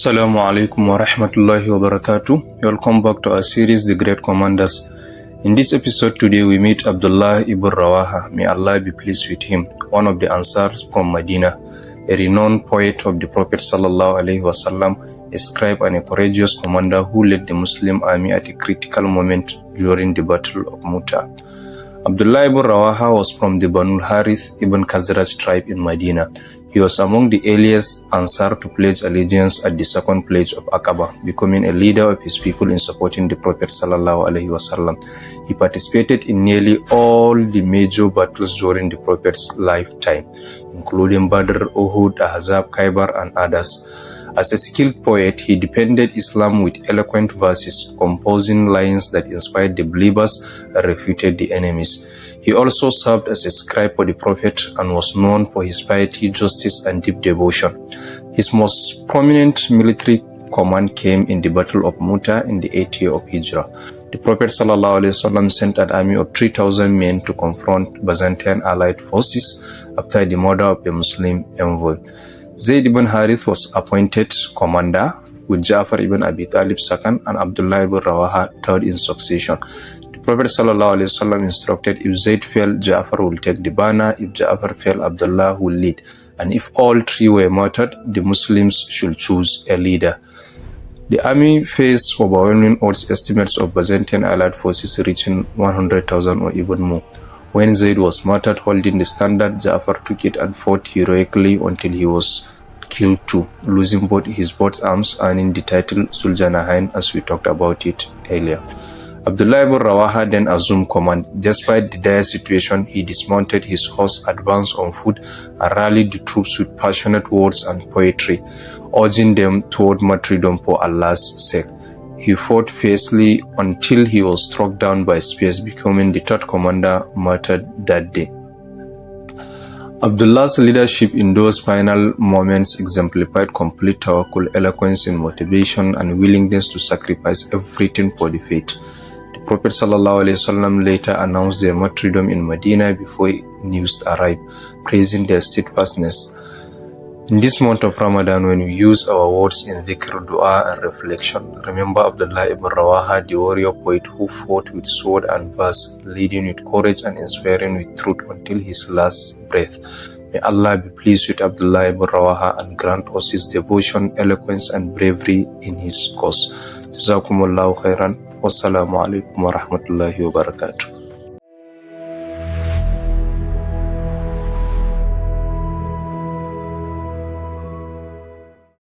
Assalamu alaikum wa rahmatullahi wa barakatuh. Welcome back to our series, The Great Commanders. In this episode today, we meet Abdullah ibn Rawahah. May Allah be pleased with him, one of the Ansars from Medina, a renowned poet of the Prophet sallallahu alaihi wasallam, a scribe and a courageous commander who led the Muslim army at a critical moment during the Battle of Muta'h. Abdullah ibn Rawahah was from the Banu Harith ibn Khazraj tribe in Medina. He was among the earliest Ansar to pledge allegiance at the second pledge of Aqaba, becoming a leader of his people in supporting the Prophet sallallahu alaihi wasallam. He participated in nearly all the major battles during the Prophet's lifetime, including Badr, Uhud, Ahzab, Khaybar, and others. As a skilled poet, he defended Islam with eloquent verses, composing lines that inspired the believers and refuted the enemies. He also served as a scribe for the Prophet and was known for his piety, justice, and deep devotion. His most prominent military command came in the Battle of Muta'h in the 8th year of Hijrah. The Prophet ﷺ sent an army of 3,000 men to confront Byzantine allied forces after the murder of a Muslim envoy. Zayd ibn Harith was appointed commander, with Ja'far ibn Abi Talib second and Abdullah ibn Rawahah third in succession. The Prophet ﷺ instructed, if Zayd fell, Ja'far will take the banner; if Ja'far fell, Abdullah will lead, and if all three were martyred, the Muslims should choose a leader. The army faced overwhelming odds, estimates of Byzantine allied forces reaching 100,000 or even more. When Zayd was martyred holding the standard, Ja'far took it and fought heroically until he was killed too, losing both his arms, earning the title Zuljarnain as we talked about it earlier. Abdullah ibn Rawahah then assumed command. Despite the dire situation, he dismounted his horse, advanced on foot, and rallied the troops with passionate words and poetry, urging them toward martyrdom for Allah's sake. He fought fiercely until he was struck down by spears, becoming the third commander martyred that day. Abdullah's leadership in those final moments exemplified complete tawakkul, eloquence in motivation, and willingness to sacrifice everything for the faith. The Prophet ﷺ later announced their martyrdom in Medina before news arrived, praising their steadfastness. In this month of Ramadan, when we use our words in dhikr, dua, and reflection, remember Abdullah ibn Rawahah, the warrior poet who fought with sword and verse, leading with courage and inspiring with truth until his last breath. May Allah be pleased with Abdullah ibn Rawahah and grant us his devotion, eloquence, and bravery in his cause. Jazakumullahu khairan. Wassalamu alaikum wa rahmatullahi wa barakatuh.